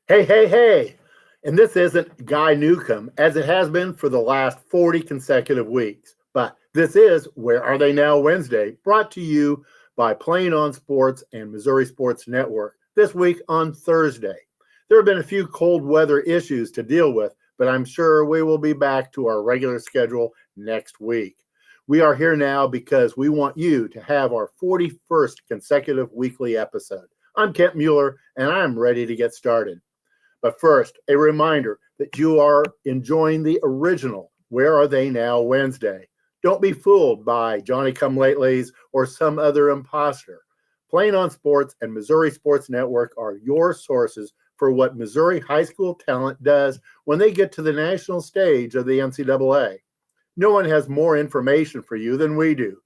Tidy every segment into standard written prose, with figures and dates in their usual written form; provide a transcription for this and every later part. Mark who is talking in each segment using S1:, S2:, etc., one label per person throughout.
S1: Hey, hey, hey. And this isn't Guy Newcomb, as it has been for the last 40 consecutive weeks. But this is Where Are They Now Wednesday, brought to you by Playing on Sports and Missouri Sports Network this week on Thursday. There have been a few cold weather issues to deal with, but I'm sure we will be back to our regular schedule next week. We are here now because we want you to have our 41st consecutive weekly episode. I'm Kent Mueller, and I'm ready to get started. But first, a reminder that you are enjoying the original Where Are They Now Wednesday. Don't be fooled by Johnny Come Latelys or some other imposter. Playing on Sports and Missouri Sports Network are your sources for what Missouri high school talent does when they get to the national stage of the NCAA. No one has more information for you than we do.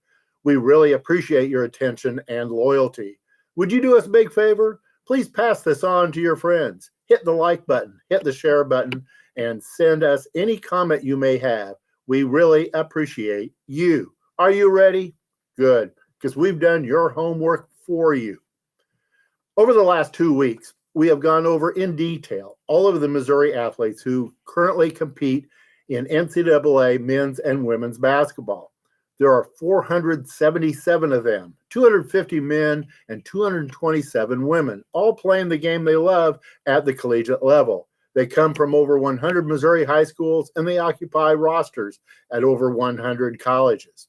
S1: We really appreciate your attention and loyalty. Would you do us a big favor? Please pass this on to your friends. Hit the like button, hit the share button, and send us any comment you may have. We really appreciate you. Are you ready? Good, because we've done your homework for you. Over the last 2 weeks, we have gone over in detail all of the Missouri athletes who currently compete in NCAA men's and women's basketball. There are 477 of them, 250 men and 227 women, all playing the game they love at the collegiate level. They come from over 100 Missouri high schools, and they occupy rosters at over 100 colleges.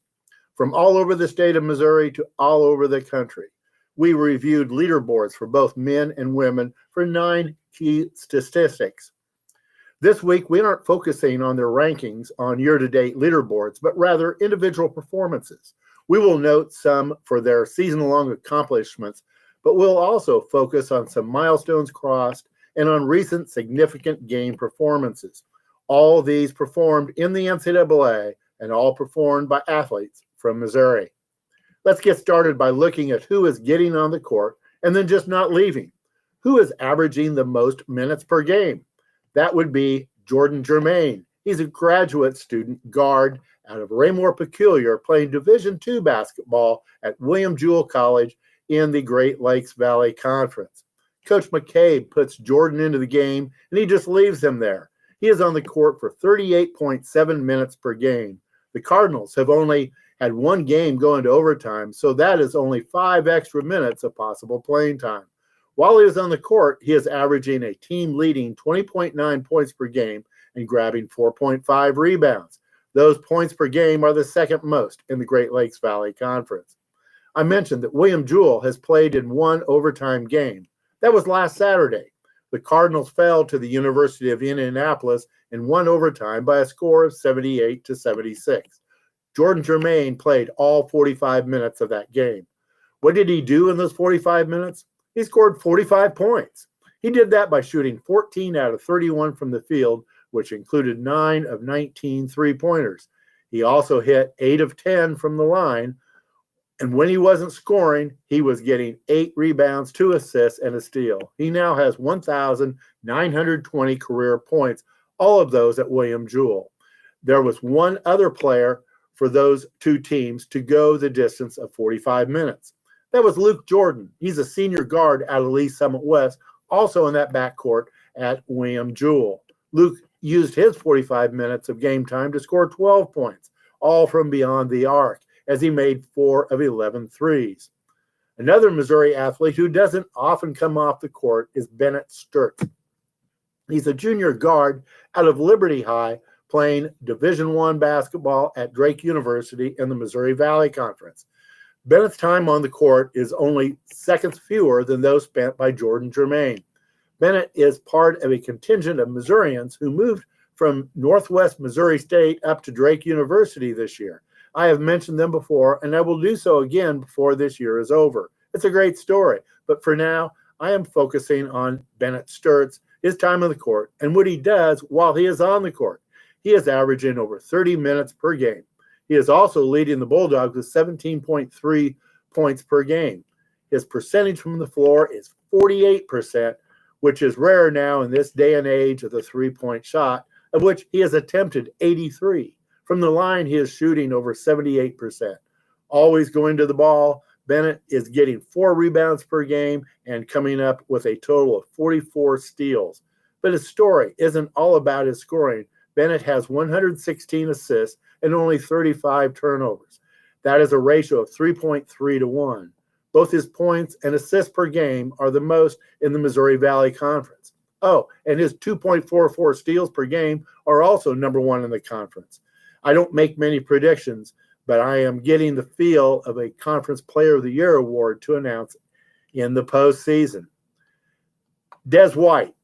S1: From all over the state of Missouri to all over the country, we reviewed leaderboards for both men and women for 9 key statistics. This week, we aren't focusing on their rankings on year-to-date leaderboards, but rather individual performances. We will note some for their season-long accomplishments, but we'll also focus on some milestones crossed and on recent significant game performances. All these performed in the NCAA and all performed by athletes from Missouri. Let's get started by looking at who is getting on the court and then just not leaving. Who is averaging the most minutes per game? That would be Jordan Germain. He's a graduate student guard out of Raymore Peculiar playing Division II basketball at William Jewell College in the Great Lakes Valley Conference. Coach McCabe puts Jordan into the game, and he just leaves him there. He is on the court for 38.7 minutes per game. The Cardinals have only had one game go into overtime, so that is only 5 extra minutes of possible playing time. While he is on the court, he is averaging a team-leading 20.9 points per game and grabbing 4.5 rebounds. Those points per game are the second most in the Great Lakes Valley Conference. I mentioned that William Jewell has played in one overtime game. That was last Saturday. The Cardinals fell to the University of Indianapolis in one overtime by a score of 78-76. Jordan Germain played all 45 minutes of that game. What did he do in those 45 minutes? He scored 45 points. He did that by shooting 14 out of 31 from the field, which included 9 of 19 three-pointers. He also hit 8 of 10 from the line, and when he wasn't scoring, he was getting 8 rebounds, 2 assists, and a steal. He now has 1,920 career points, all of those at William Jewell. There was one other player for those two teams to go the distance of 45 minutes. That was Luke Jordan. He's a senior guard out of Lee Summit West, also in that backcourt at William Jewell. Luke used his 45 minutes of game time to score 12 points, all from beyond the arc, as he made 4 of 11 threes. Another Missouri athlete who doesn't often come off the court is Bennett Sturtz. He's a junior guard out of Liberty High, playing Division I basketball at Drake University in the Missouri Valley Conference. Bennett's time on the court is only seconds fewer than those spent by Jordan Germain. Bennett is part of a contingent of Missourians who moved from Northwest Missouri State up to Drake University this year. I have mentioned them before, and I will do so again before this year is over. It's a great story, but for now, I am focusing on Bennett Sturtz, his time on the court, and what he does while he is on the court. He is averaging over 30 minutes per game. He is also leading the Bulldogs with 17.3 points per game. His percentage from the floor is 48%, which is rare now in this day and age of the three-point shot, of which he has attempted 83. From the line, he is shooting over 78%. Always going to the ball, Bennett is getting 4 rebounds per game and coming up with a total of 44 steals. But his story isn't all about his scoring. Bennett has 116 assists and only 35 turnovers. That is a ratio of 3.3 to 1. Both his points and assists per game are the most in the Missouri Valley Conference. Oh, and his 2.44 steals per game are also number 1 in the conference. I don't make many predictions, but I am getting the feel of a Conference Player of the Year award to announce in the postseason. Des White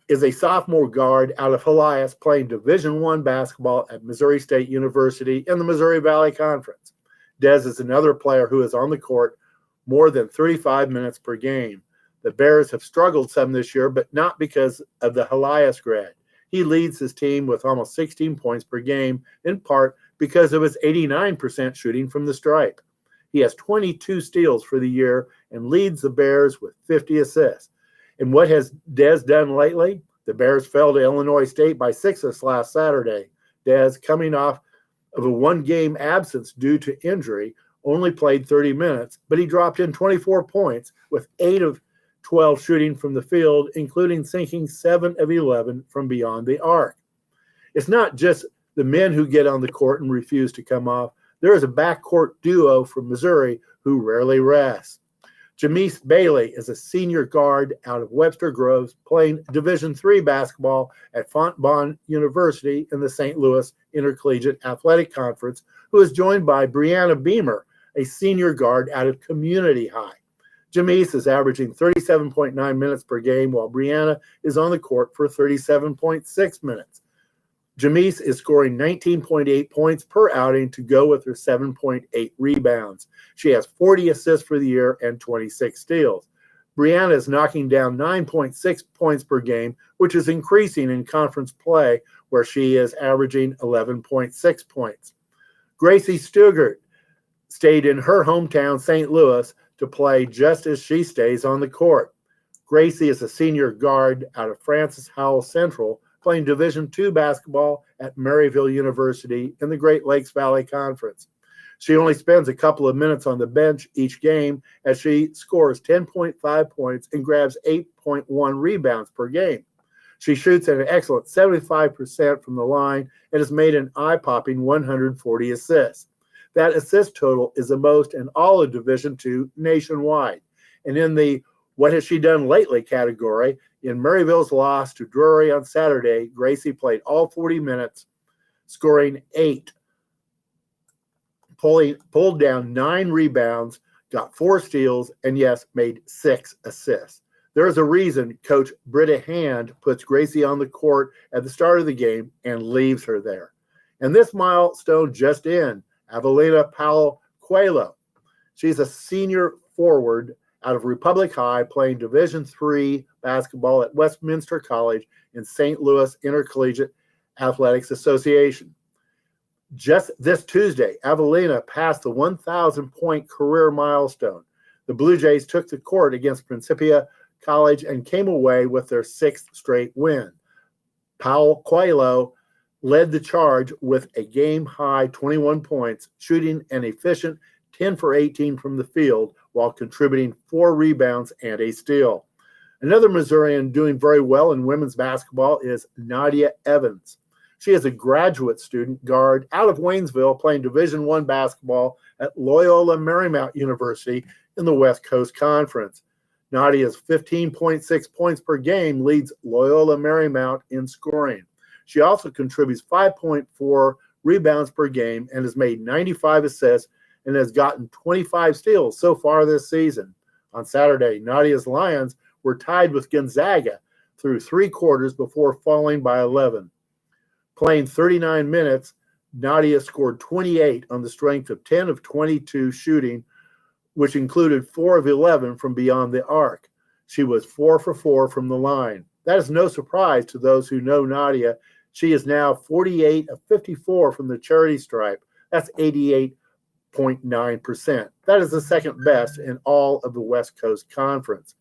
S1: is a sophomore guard out of Helias playing Division I basketball at Missouri State University in the Missouri Valley Conference. Des is another player who is on the court more than 35 minutes per game. The Bears have struggled some this year, but not because of the Helias grad. He leads his team with almost 16 points per game, in part because of his 89% shooting from the stripe. He has 22 steals for the year and leads the Bears with 50 assists. And what has Des done lately? The Bears fell to Illinois State by 6 this last Saturday. Des, coming off of a 1-game absence due to injury, only played 30 minutes, but he dropped in 24 points with 8 of 12 shooting from the field, including sinking 7 of 11 from beyond the arc. It's not just the men who get on the court and refuse to come off. There is a backcourt duo from Missouri who rarely rests. Jameis Bailey is a senior guard out of Webster Groves playing Division III basketball at Fontbonne University in the St. Louis Intercollegiate Athletic Conference, who is joined by Brianna Beamer, a senior guard out of Community High. Jameis is averaging 37.9 minutes per game, while Brianna is on the court for 37.6 minutes. Jameis is scoring 19.8 points per outing to go with her 7.8 rebounds. She has 40 assists for the year and 26 steals. Brianna is knocking down 9.6 points per game, which is increasing in conference play, where she is averaging 11.6 points. Gracie Stugart stayed in her hometown, St. Louis, to play just as she stays on the court. Gracie is a senior guard out of Francis Howell Central, playing Division II basketball at Maryville University in the Great Lakes Valley Conference. She only spends a couple of minutes on the bench each game as she scores 10.5 points and grabs 8.1 rebounds per game. She shoots at an excellent 75% from the line and has made an eye-popping 140 assists. That assist total is the most in all of Division II nationwide. And in the what has she done lately category, in Maryville's loss to Drury on Saturday, Gracie played all 40 minutes, scoring 8, pulled down 9 rebounds, got 4 steals, and yes, made 6 assists. There is a reason Coach Britta Hand puts Gracie on the court at the start of the game and leaves her there. And this milestone just in, Avelina Powell-Coelho. She's a senior forward out of Republic High playing Division III basketball at Westminster College in St. Louis Intercollegiate Athletics Association. Just this Tuesday, Avelina passed the 1,000-point career milestone. The Blue Jays took the court against Principia College and came away with their 6th straight win. Powell-Coelho led the charge with a game-high 21 points, shooting an efficient 10 for 18 from the field while contributing 4 rebounds and a steal. Another Missourian doing very well in women's basketball is Nadia Evans. She is a graduate student guard out of Waynesville playing Division I basketball at Loyola Marymount University in the West Coast Conference. Nadia's 15.6 points per game leads Loyola Marymount in scoring. She also contributes 5.4 rebounds per game and has made 95 assists and has gotten 25 steals so far this season. On Saturday, Nadia's Lions were tied with Gonzaga through 3 quarters before falling by 11. Playing 39 minutes, Nadia scored 28 on the strength of 10 of 22 shooting, which included 4 of 11 from beyond the arc. She was 4 for 4 from the line. That is no surprise to those who know Nadia. She is now 48 of 54 from the charity stripe. That's 88.9%. That is the second best in all of the West Coast Conference.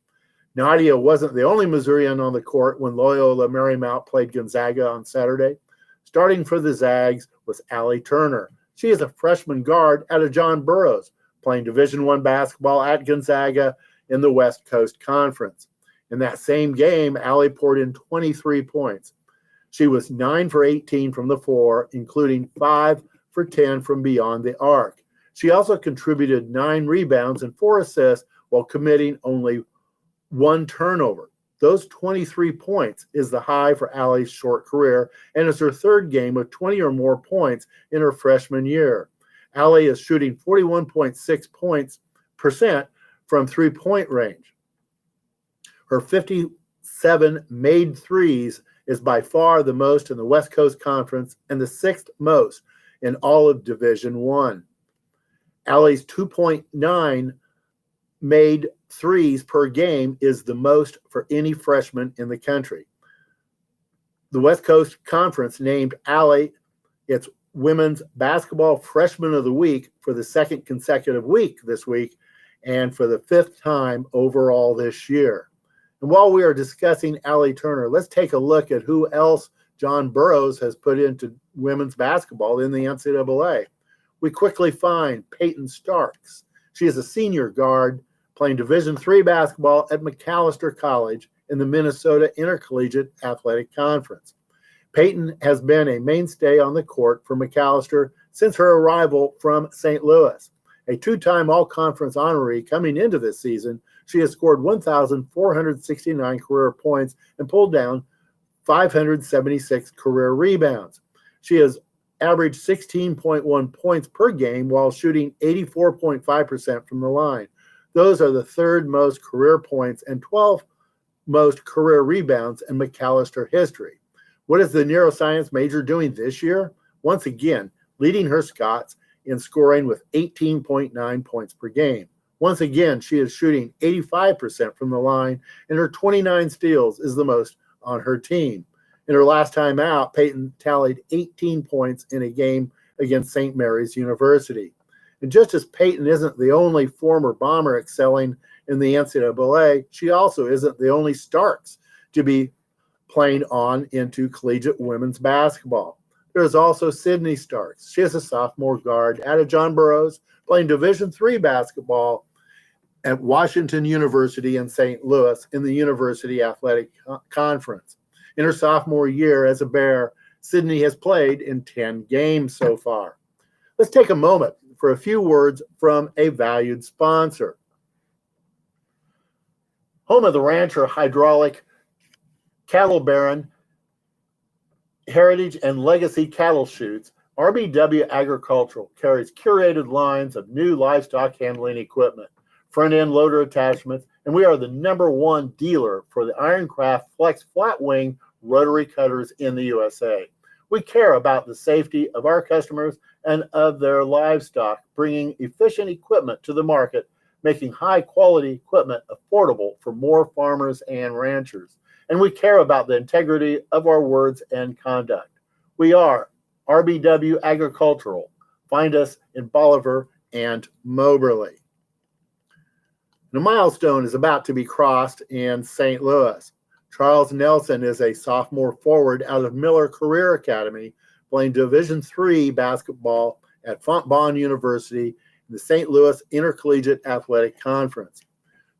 S1: Nadia wasn't the only Missourian on the court when Loyola Marymount played Gonzaga on Saturday. Starting for the Zags was Allie Turner. She is a freshman guard out of John Burroughs, playing Division I basketball at Gonzaga in the West Coast Conference. In that same game, Allie poured in 23 points. She was 9 for 18 from the floor, including 5 for 10 from beyond the arc. She also contributed 9 rebounds and 4 assists while committing only 1 turnover. Those 23 points is the high for Allie's short career, and it's her 3rd game with 20 or more points in her freshman year. Allie is shooting 41.6% from three-point range. Her 57 made threes is by far the most in the West Coast Conference and the 6th most in all of Division I. Allie's 2.9 made threes per game is the most for any freshman in the country. The West Coast Conference named Allie its Women's Basketball Freshman of the Week for the 2nd consecutive week this week and for the 5th time overall this year. And while we are discussing Allie Turner, let's take a look at who else John Burroughs has put into women's basketball in the NCAA. We quickly find Peyton Starks. She is a senior guard playing Division III basketball at Macalester College in the Minnesota Intercollegiate Athletic Conference. Peyton has been a mainstay on the court for Macalester since her arrival from St. Louis. A 2-time all-conference honoree coming into this season, she has scored 1,469 career points and pulled down 576 career rebounds. She has averaged 16.1 points per game while shooting 84.5% from the line. Those are the 3rd most career points and 12th most career rebounds in Macalester history. What is the neuroscience major doing this year? Once again, leading her Scots in scoring with 18.9 points per game. Once again, she is shooting 85% from the line, and her 29 steals is the most on her team. In her last time out, Peyton tallied 18 points in a game against St. Mary's University. And just as Peyton isn't the only former Bomber excelling in the NCAA, she also isn't the only Starks to be playing on into collegiate women's basketball. There is also Sydney Starks. She is a sophomore guard out of John Burroughs, playing Division III basketball at Washington University in St. Louis in the University Athletic Conference. In her sophomore year as a Bear, Sydney has played in 10 games so far. Let's take a moment for a few words from a valued sponsor. Home of the Rancher Hydraulic Cattle Baron Heritage and Legacy Cattle Chutes, RBW Agricultural carries curated lines of new livestock handling equipment, front-end loader attachments, and we are the #1 dealer for the Ironcraft Flex Flat Wing rotary cutters in the USA. We care about the safety of our customers and of their livestock, bringing efficient equipment to the market, making high-quality equipment affordable for more farmers and ranchers. And we care about the integrity of our words and conduct. We are RBW Agricultural. Find us in Bolivar and Moberly. The milestone is about to be crossed in St. Louis. Charles Nelson is a sophomore forward out of Mueller Career Academy, playing Division III basketball at Fontbonne University in the St. Louis Intercollegiate Athletic Conference.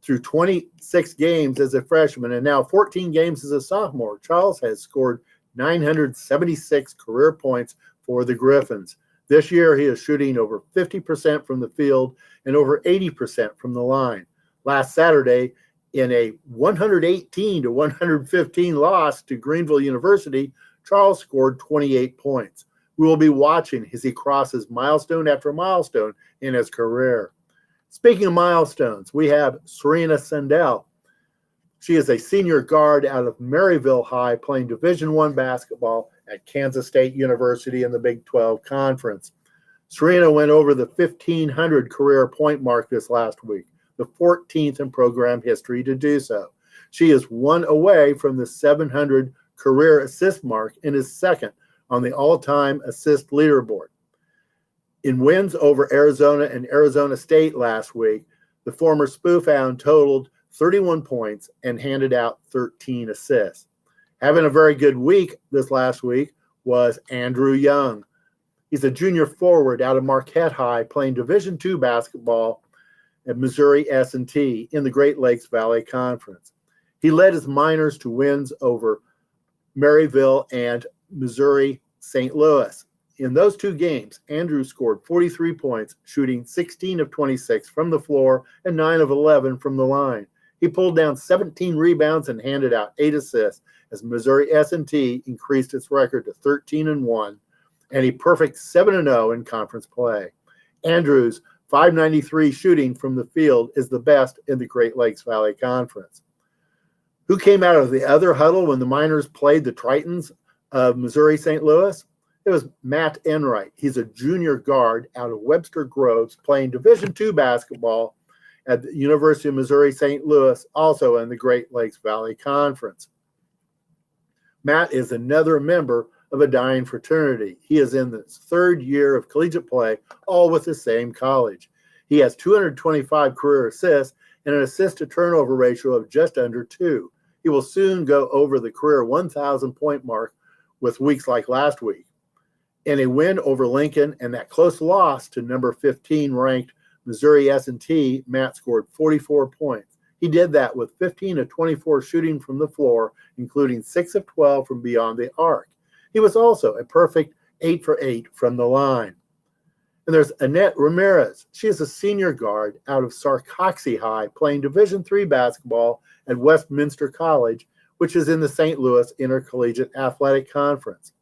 S1: Through 26 games as a freshman and now 14 games as a sophomore, Charles has scored 976 career points for the Griffins. This year, he is shooting over 50% from the field and over 80% from the line. Last Saturday, in a 118-115 loss to Greenville University, Charles scored 28 points. We will be watching as he crosses milestone after milestone in his career. Speaking of milestones, we have Serena Sandell. She is a senior guard out of Maryville High playing Division I basketball at Kansas State University in the Big 12 Conference. Serena went over the 1,500 career point mark this last week, the 14th in program history to do so. She is 1 away from the 700 career assist mark and is 2nd on the all-time assist leaderboard. In wins over Arizona and Arizona State last week, the former Spoof Hound totaled 31 points and handed out 13 assists. Having a very good week this last week was Andrew Young. He's a junior forward out of Marquette High playing Division II basketball at Missouri S&T in the Great Lakes Valley Conference. He led his Miners to wins over Maryville and Missouri St. Louis. In those two games, Andrews scored 43 points, shooting 16 of 26 from the floor and 9 of 11 from the line. He pulled down 17 rebounds and handed out 8 assists as Missouri S&T increased its record to 13-1 and a perfect 7-0 in conference play. Andrews' .593 shooting from the field is the best in the Great Lakes Valley Conference. Who came out of the other huddle when the Miners played the Tritons of Missouri St. Louis? It was Matt Enright. He's a junior guard out of Webster Groves playing Division II basketball at the University of Missouri St. Louis, also in the Great Lakes Valley Conference. Matt is another member of a dying fraternity. He is in his third year of collegiate play, all with the same college. He has 225 career assists and an assist-to-turnover ratio of just under 2. He will soon go over the career 1,000-point mark with weeks like last week. In a win over Lincoln and that close loss to number 15 ranked Missouri S&T, Matt scored 44 points. He did that with 15 of 24 shooting from the floor, including 6 of 12 from beyond the arc. He was also a perfect 8 for 8 from the line. And there's Annette Ramirez. She is a senior guard out of Sarcoxie High playing Division III basketball at Westminster College, which is in the St. Louis Intercollegiate Athletic Conference.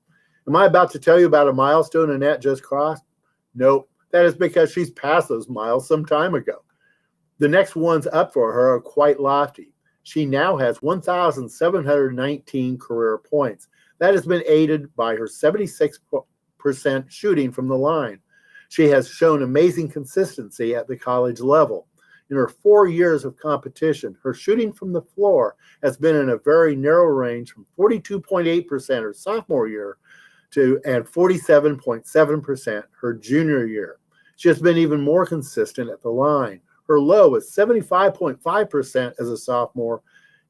S1: Am I about to tell you about a milestone Annette just crossed? Nope. That is because she's passed those miles some time ago. The next ones up for her are quite lofty. She now has 1,719 career points. That has been aided by her 76% shooting from the line. She has shown amazing consistency at the college level. In her 4 years of competition, her shooting from the floor has been in a very narrow range from 42.8% her sophomore year and 47.7% her junior year. She has been even more consistent at the line. Her low is 75.5% as a sophomore,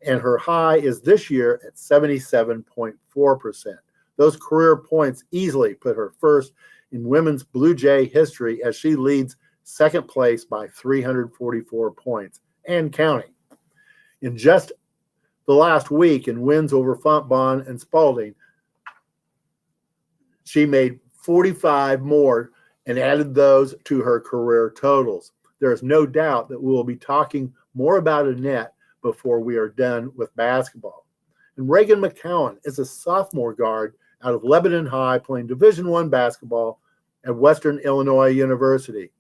S1: and her high is this year at 77.4%. Those career points easily put her first in women's Blue Jay history as she leads second place by 344 points and counting. In just the last week in wins over Fontbonne and Spalding, she made 45 more and added those to her career totals. There is no doubt that we will be talking more about Annette before we are done with basketball. And Reagan McCowan is a sophomore guard out of Lebanon High playing Division I basketball at Western Illinois University,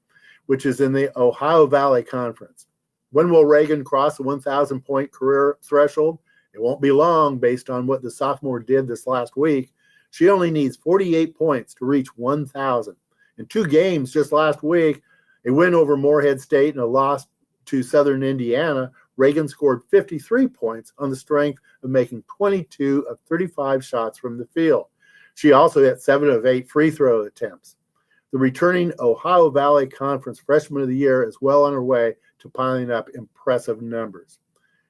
S1: which is in the Ohio Valley Conference. When will Reagan cross the 1,000-point career threshold? It won't be long based on what the sophomore did this last week. She only needs 48 points to reach 1,000. In 2 games just last week, a win over Morehead State and a loss to Southern Indiana, Reagan scored 53 points on the strength of making 22 of 35 shots from the field. She also hit 7 of 8 free throw attempts. The returning Ohio Valley Conference Freshman of the Year is well on her way to piling up impressive numbers.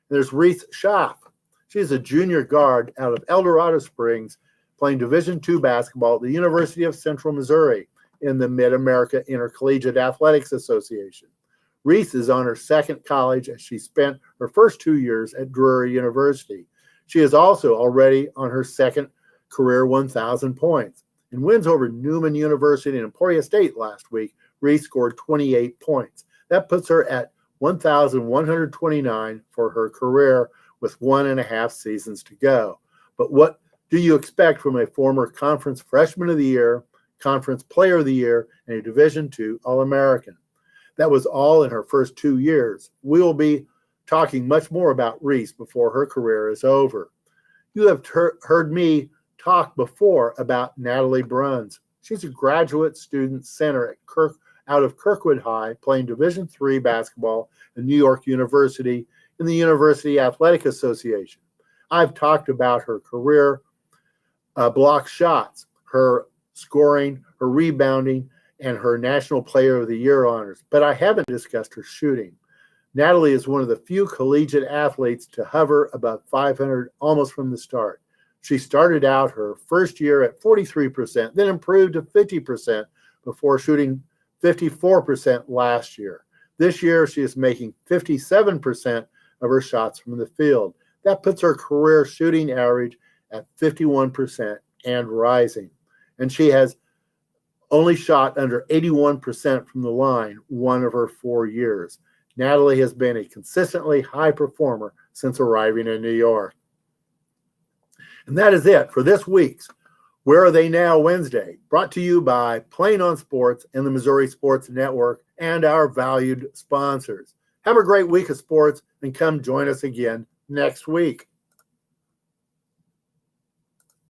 S1: And there's Reese Schaff. She's a junior guard out of El Dorado Springs playing Division II basketball at the University of Central Missouri in the Mid-America Intercollegiate Athletics Association. Reese is on her second college as she spent her first 2 years at Drury University. She is also already on her second career 1,000 points. In wins over Newman University and Emporia State last week, Reese scored 28 points. That puts her at 1,129 for her career with 1.5 seasons to go. But what do you expect from a former Conference Freshman of the Year, Conference Player of the Year, and a Division II All-American? That was all in her first 2 years. We will be talking much more about Reese before her career is over. You have heard me talk before about Natalie Bruns. She's a graduate student center out of Kirkwood High playing Division III basketball at New York University in the University Athletic Association. I've talked about her career block shots, her scoring, her rebounding, and her National Player of the Year honors, but I haven't discussed her shooting. Natalie is one of the few collegiate athletes to hover above 500 almost from the start. She started out her first year at 43%, then improved to 50% before shooting 54% last year. This year, she is making 57% of her shots from the field. That puts her career shooting average at 51% and rising. And she has only shot under 81% from the line one of her 4 years. Natalie has been a consistently high performer since arriving in New York. And that is it for this week's Where Are They Now Wednesday, brought to you by Playing on Sports and the Missouri Sports Network and our valued sponsors. Have a great week of sports and come join us again next week.